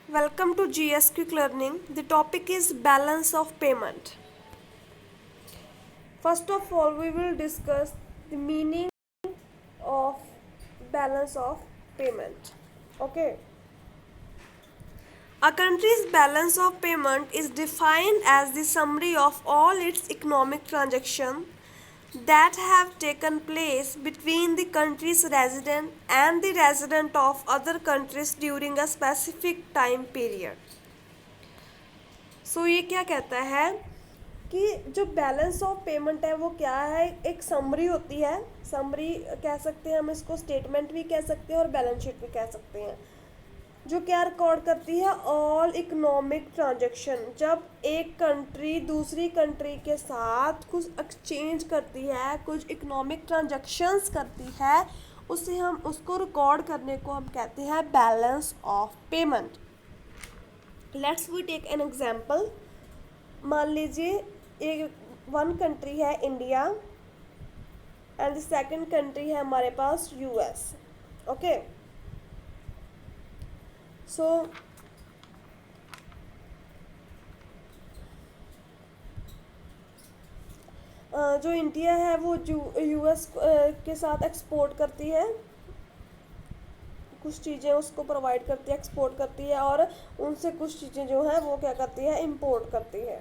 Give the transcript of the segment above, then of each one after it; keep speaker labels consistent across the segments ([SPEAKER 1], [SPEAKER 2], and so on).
[SPEAKER 1] Welcome to GS Quick Learning. The topic is balance of payment. First of all, we will discuss the meaning of balance of payment. Okay. A country's balance of payment is defined as the summary of all its economic transactions that have taken place between the country's resident and the resident of other countries during a specific time period. सो ये क्या कहता है कि जो balance of payment है वो क्या है, एक समरी होती है। समरी कह सकते हैं हम इसको, स्टेटमेंट भी कह सकते हैं और बैलेंस शीट भी कह सकते हैं, जो क्या रिकॉर्ड करती है ऑल इकोनॉमिक ट्रांजैक्शन। जब एक कंट्री दूसरी कंट्री के साथ कुछ एक्सचेंज करती है, कुछ इकोनॉमिक ट्रांजैक्शंस करती है, उसे हम उसको रिकॉर्ड करने को हम कहते हैं balance of payment. Let's we take an example. मान लीजिए एक वन कंट्री है India and the second country है हमारे पास यूएस। ओके, सो जो इंडिया है वो यूएस के साथ एक्सपोर्ट करती है, कुछ चीज़ें उसको प्रोवाइड करती है, एक्सपोर्ट करती है, और उनसे कुछ चीज़ें जो हैं वो क्या करती है, इंपोर्ट करती है।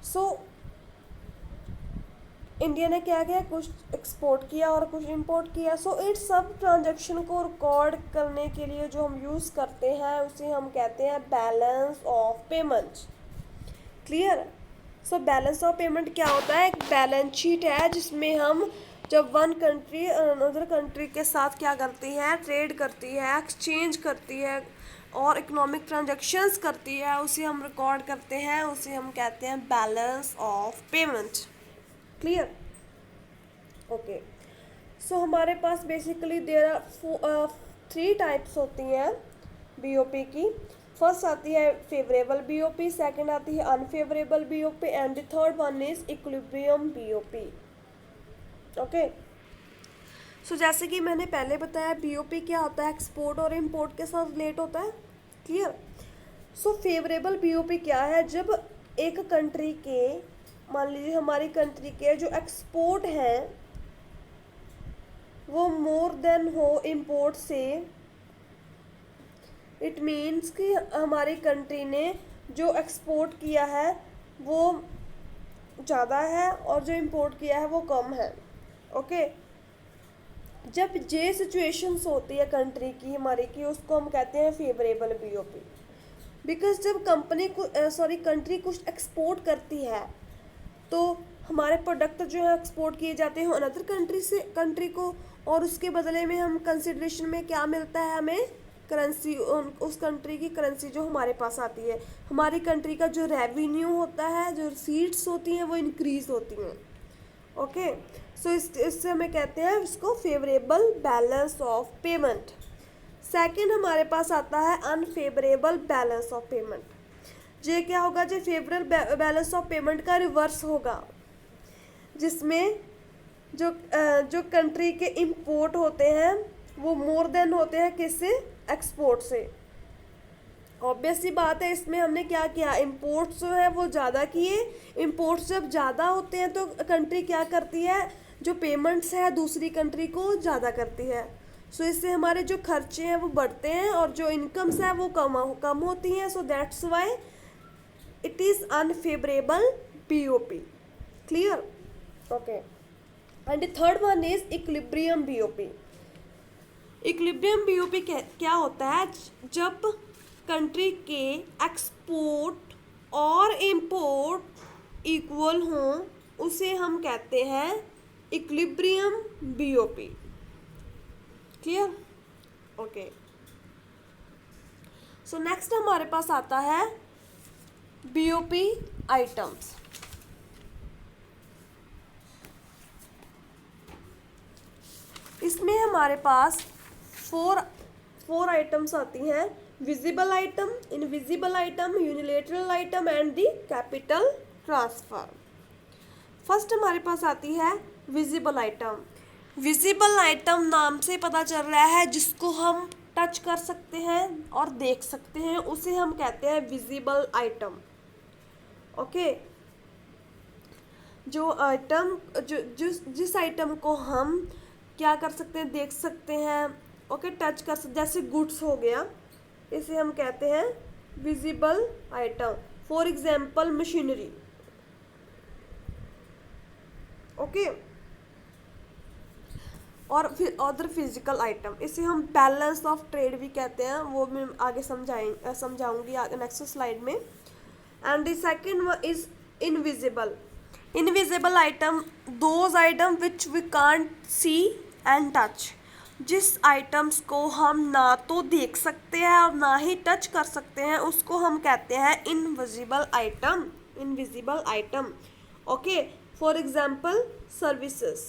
[SPEAKER 1] सो इंडिया ने क्या किया, कुछ एक्सपोर्ट किया और कुछ इंपोर्ट किया। सो इस सब ट्रांजैक्शन को रिकॉर्ड करने के लिए जो हम यूज़ करते हैं उसे हम कहते हैं balance of payment. Clear? So balance of payment क्या होता है, एक बैलेंस शीट है जिसमें हम जब वन कंट्री अनदर कंट्री के साथ क्या करती है, ट्रेड करती है, एक्सचेंज करती है और इकोनॉमिक ट्रांजैक्शंस करती है, उसे हम रिकॉर्ड करते हैं, उसे हम कहते हैं balance of payment. Clear? Okay, so हमारे पास बेसिकली देयर आर 3 टाइप्स होती हैं बीओपी की। फर्स्ट आती है फेवरेबल बीओपी, सेकंड आती है unfavourable BOP and the third one is equilibrium BOP. Okay, so जैसे कि मैंने पहले बताया बीओपी क्या होता है, एक्सपोर्ट और इंपोर्ट के साथ रिलेट होता है। क्लियर? सो फेवरेबल बीओपी क्या है, जब एक कंट्री के, मान लीजिए हमारी कंट्री के जो एक्सपोर्ट हैं वो मोर देन हो इंपोर्ट से। इट मीन्स कि हमारी कंट्री ने जो एक्सपोर्ट किया है वो ज़्यादा है और जो इंपोर्ट किया है वो कम है। ओके, जब ये सिचुएशंस होती है कंट्री की, हमारी की, उसको हम कहते हैं फेवरेबल बीओपी। बिकॉज जब कंट्री कुछ एक्सपोर्ट करती है तो हमारे प्रोडक्ट जो है एक्सपोर्ट किए जाते हैं अनदर कंट्री को, और उसके बदले में हम कंसिडरेशन में क्या मिलता है, हमें करेंसी, उस कंट्री की करेंसी जो हमारे पास आती है। हमारी कंट्री का जो रेवेन्यू होता है, जो रिसीट्स होती हैं वो इंक्रीज होती हैं। ओके, सो इससे हमें कहते हैं इसको favourable balance of payment. Second हमारे पास आता है अनफेवरेबल बैलेंस ऑफ पेमेंट। ये क्या होगा, जो फेवरेबल बैलेंस ऑफ पेमेंट का रिवर्स होगा, जिसमें जो कंट्री के इंपोर्ट होते हैं वो मोर देन होते हैं किससे, एक्सपोर्ट से। ऑब्वियस सी बात है, इसमें हमने क्या किया, इंपोर्ट्स जो है वो ज़्यादा किए। इंपोर्ट्स जब ज़्यादा होते हैं तो कंट्री क्या करती है, जो पेमेंट्स है दूसरी कंट्री को ज़्यादा करती है। सो इससे हमारे जो खर्चे हैं वो बढ़ते हैं और जो इनकम्स है वो कम होती हैं। So that's why it is unfavourable BOP. Clear? Okay, and the third one is equilibrium BOP. Equilibrium BOP क्या होता है, जब कंट्री के एक्सपोर्ट और इंपोर्ट इक्वल हों उसे हम कहते हैं equilibrium BOP. Clear? Okay, so next हमारे पास आता है बीओपी आइटम्स। इसमें हमारे पास फोर आइटम्स आती हैं, visible item, invisible item, unilateral item and the capital transfer. First हमारे पास आती है विजिबल आइटम। विजिबल आइटम नाम से पता चल रहा है जिसको हम टच कर सकते हैं और देख सकते हैं, उसे हम कहते हैं विजिबल आइटम। ओके, जो आइटम जो जिस आइटम को हम क्या कर सकते हैं, देख सकते हैं, ओके, टच कर सकते, जैसे गुड्स हो गया, इसे हम कहते हैं visible item. For example machinery. Okay, और फिर अदर फिजिकल आइटम, इसे हम बैलेंस ऑफ ट्रेड भी कहते हैं, वो मैं आगे समझाऊंगी नेक्स्ट स्लाइड में। And the second one is invisible. Invisible item those item which we can't see and touch, जिस आइटम्स को हम ना तो देख सकते हैं और ना ही टच कर सकते हैं, उसको हम कहते हैं invisible item. Invisible item. Okay, for example services,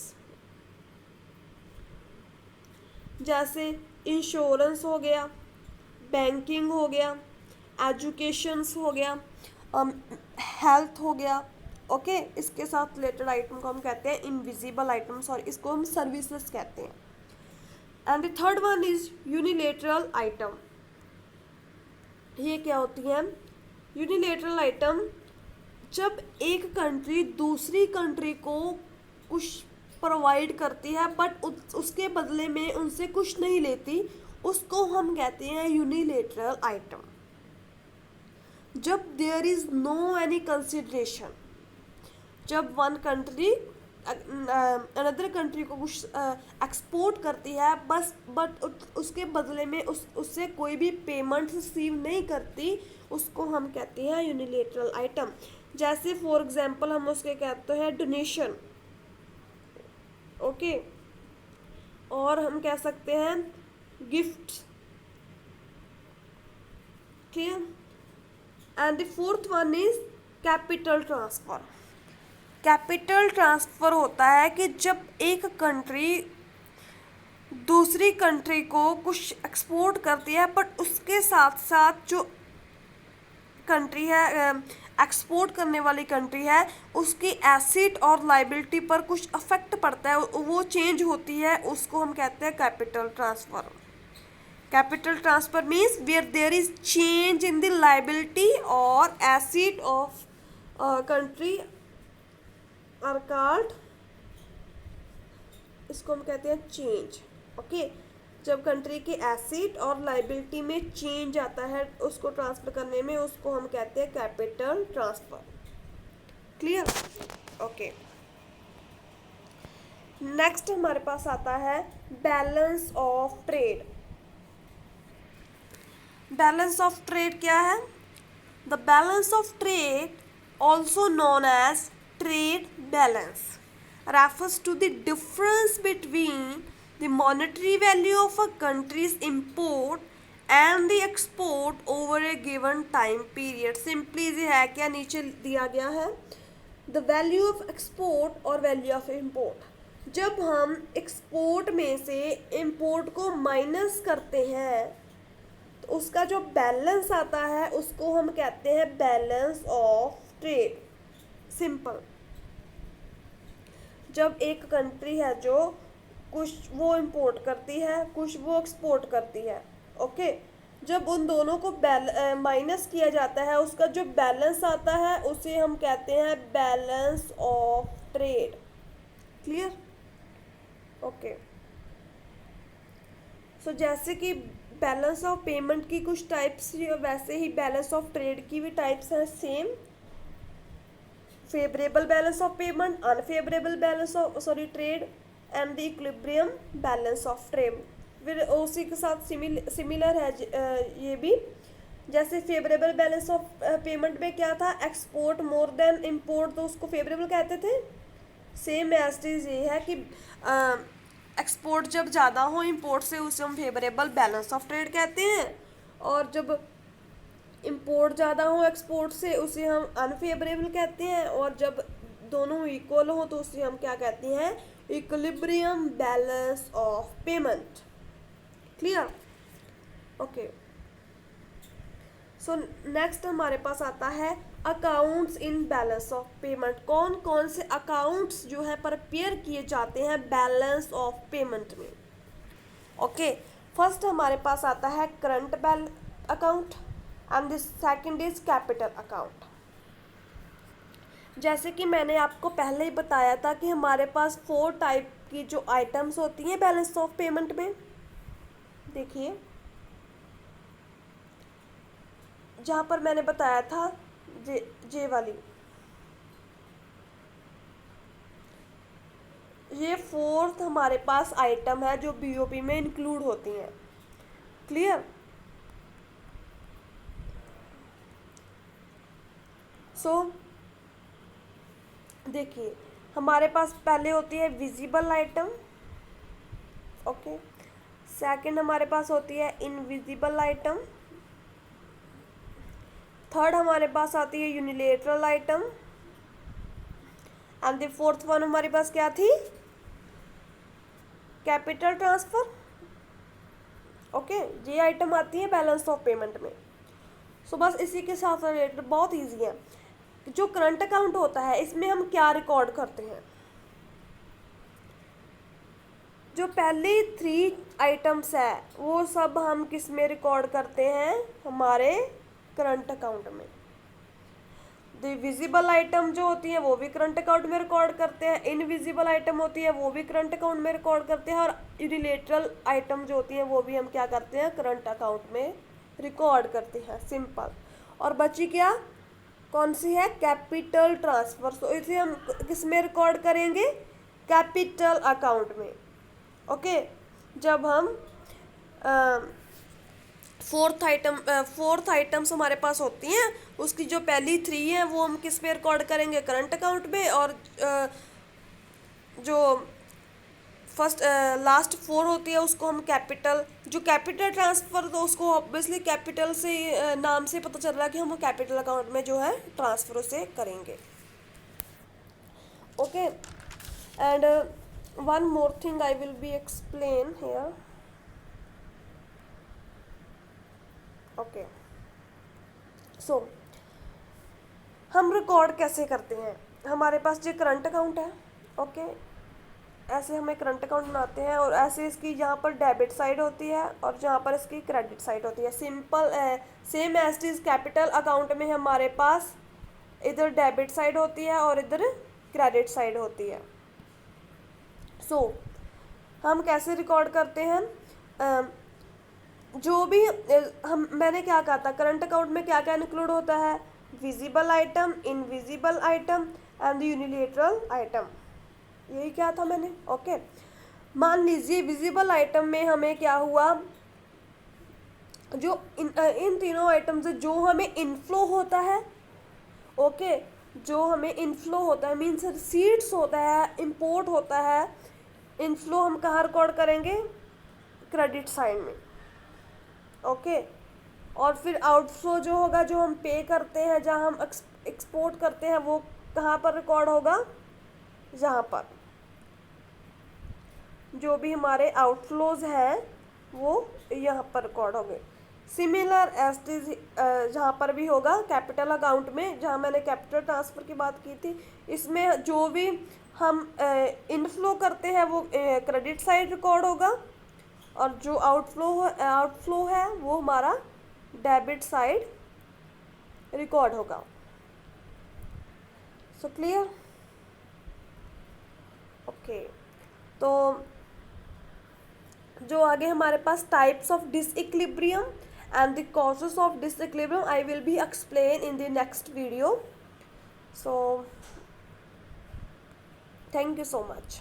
[SPEAKER 1] जैसे इंश्योरेंस हो गया, बैंकिंग हो गया, एजुकेशंस हो गया, हेल्थ हो गया। ओके, इसके साथ रिलेटेड आइटम को हम कहते हैं इनविजिबल आइटम्स, और इसको हम सर्विसेज कहते हैं। And the third one is unilateral item. ये क्या होती है? यूनिलेटरल आइटम, जब एक कंट्री दूसरी कंट्री को कुछ प्रोवाइड करती है बट उसके बदले में उनसे कुछ नहीं लेती, उसको हम कहते हैं यूनिलेटरल आइटम। जब there is no any consideration, जब वन कंट्री अनदर कंट्री को कुछ एक्सपोर्ट करती है बस, बट उसके बदले में उससे कोई भी पेमेंट रिसीव नहीं करती, उसको हम कहते हैं यूनिलेटरल आइटम। जैसे फॉर एग्जांपल हम उसके कहते हैं डोनेशन। ओके, और हम कह सकते हैं गिफ्ट। ठीक, and the fourth one is capital transfer. Capital transfer होता है कि जब एक कंट्री दूसरी कंट्री को कुछ एक्सपोर्ट करती है बट उसके साथ साथ जो कंट्री है, एक्सपोर्ट करने वाली कंट्री है, उसकी एसेट और लाइबिलिटी पर कुछ अफेक्ट पड़ता है, वो चेंज होती है, उसको हम कहते हैं capital transfer. Capital transfer means where there is change in the liability और asset of country are called, इसको हम कहते हैं चेंज। ओके, जब कंट्री के एसेट और लाइबिलिटी में चेंज आता है उसको ट्रांसफर करने में, उसको हम कहते हैं capital transfer. Clear? Okay, next हमारे पास आता है balance of trade. Balance of trade क्या है? The balance of trade, also known as trade balance, refers to the difference between the monetary value of a country's import and the export over a given time period। Simply ये है क्या, नीचे दिया गया है the value of export और value of import। जब हम एक्सपोर्ट में से इम्पोर्ट को माइनस करते हैं तो उसका जो बैलेंस आता है उसको हम कहते हैं बैलेंस ऑफ ट्रेड। सिंपल, जब एक कंट्री है जो कुछ वो इंपोर्ट करती है, कुछ वो एक्सपोर्ट करती है, ओके, जब उन दोनों को माइनस किया जाता है, उसका जो बैलेंस आता है उसे हम कहते हैं balance of trade. Clear? Okay, so जैसे कि बैलेंस ऑफ पेमेंट की कुछ टाइप्स, वैसे ही बैलेंस ऑफ ट्रेड की भी टाइप्स हैं same. Favourable balance of payment, unfavourable balance of trade and the equilibrium balance of trade. फिर उसी के साथ सिमिलर है ये भी। जैसे फेवरेबल बैलेंस ऑफ पेमेंट में क्या था, एक्सपोर्ट मोर देन इंपोर्ट, तो उसको फेवरेबल कहते थे। सेम एज ये है कि एक्सपोर्ट जब ज़्यादा हो इंपोर्ट से, उसे हम फेवरेबल बैलेंस ऑफ ट्रेड कहते हैं, और जब इंपोर्ट ज़्यादा हो एक्सपोर्ट से उसे हम अनफेवरेबल कहते हैं, और जब दोनों इक्वल हो तो उसे हम क्या कहते हैं, equilibrium balance of payment. Clear? Okay, so next हमारे पास आता है accounts in balance of payment. कौन कौन से अकाउंट्स जो है प्रिपेयर किए जाते हैं बैलेंस ऑफ पेमेंट में? ओके, फर्स्ट हमारे पास आता है current balance account and the second is capital account. जैसे कि मैंने आपको पहले ही बताया था कि हमारे पास 4 टाइप की जो आइटम्स होती हैं बैलेंस ऑफ पेमेंट में। देखिए जहाँ पर मैंने बताया था जे वाली, ये 4th हमारे पास आइटम है जो बीओपी में इंक्लूड होती हैं। क्लियर? सो देखिए हमारे पास पहले होती है विजिबल आइटम, ओके। सेकंड हमारे पास होती है इनविजिबल आइटम। थर्ड हमारे पास आती है unilateral item and the fourth one हमारे पास क्या थी? Capital transfer. ओके, ये आइटम आती है बैलेंस ऑफ पेमेंट में। सो बस इसी के साथ रिलेटेड बहुत इजी है। जो करंट अकाउंट होता है इसमें हम क्या रिकॉर्ड करते हैं? जो पहली 3 आइटम्स है वो सब हम किस में रिकॉर्ड करते हैं? हमारे करंट अकाउंट में। विजिबल आइटम जो होती है वो भी करंट अकाउंट में रिकॉर्ड करते हैं, इनविजिबल आइटम होती है वो भी करंट अकाउंट में रिकॉर्ड करते हैं, और यूनिलेटरल आइटम जो होती है वो भी हम क्या करते हैं? करंट अकाउंट में रिकॉर्ड करते हैं। सिंपल। और बची क्या? कौन सी है? Capital transfer. तो इसे हम किस में रिकॉर्ड करेंगे? कैपिटल अकाउंट में। ओके, जब हम फोर्थ आइटम्स हमारे पास होती हैं, उसकी जो पहली 3 हैं वो हम किस में रिकॉर्ड करेंगे? करंट अकाउंट में। और जो फर्स्ट लास्ट 4 होती है उसको हम कैपिटल, जो कैपिटल ट्रांसफ़र, तो उसको ऑब्वियसली कैपिटल से नाम से पता चल रहा है कि हम कैपिटल अकाउंट में जो है ट्रांसफ़र उसे करेंगे। Okay, and one more thing I will be explain here. Okay, so हम रिकॉर्ड कैसे करते हैं? हमारे पास जो करंट अकाउंट है, ओके, ऐसे हमें करंट अकाउंट बनाते हैं और ऐसे इसकी यहाँ पर डेबिट साइड होती है और जहाँ पर इसकी क्रेडिट साइड होती है। Simple same as is capital account में हमारे पास इधर डेबिट साइड होती है और इधर क्रेडिट साइड होती है। सो हम कैसे रिकॉर्ड करते हैं? जो भी मैंने क्या कहा था, करंट अकाउंट में क्या क्या इंक्लूड होता है? Visible item, invisible item and unilateral item. यही क्या था मैंने? ओके, मान लीजिए विजिबल आइटम में हमें क्या हुआ? जो इन तीनों आइटम से जो हमें इनफ्लो होता है, ओके, जो हमें इनफ्लो होता है मीन्स रिसीट्स होता है, इंपोर्ट होता है, इनफ्लो हम कहाँ रिकॉर्ड करेंगे? क्रेडिट साइड में। ओके, और फिर आउटफ्लो जो होगा, जो हम पे करते हैं, जहाँ हम एक्सपोर्ट करते हैं, वो कहाँ पर रिकॉर्ड होगा? जहाँ पर जो भी हमारे आउटफ्लोज हैं वो यहाँ पर रिकॉर्ड होंगे। सिमिलर एज जहाँ पर भी होगा कैपिटल अकाउंट में, जहाँ मैंने कैपिटल ट्रांसफ़र की बात की थी, इसमें जो भी हम इनफ्लो करते हैं वो क्रेडिट साइड रिकॉर्ड होगा और जो आउटफ्लो है वो हमारा डेबिट साइड रिकॉर्ड होगा। So clear? ओके, तो जो आगे हमारे पास types of disequilibrium and the causes of disequilibrium I will be explain in the next video. So thank you so much.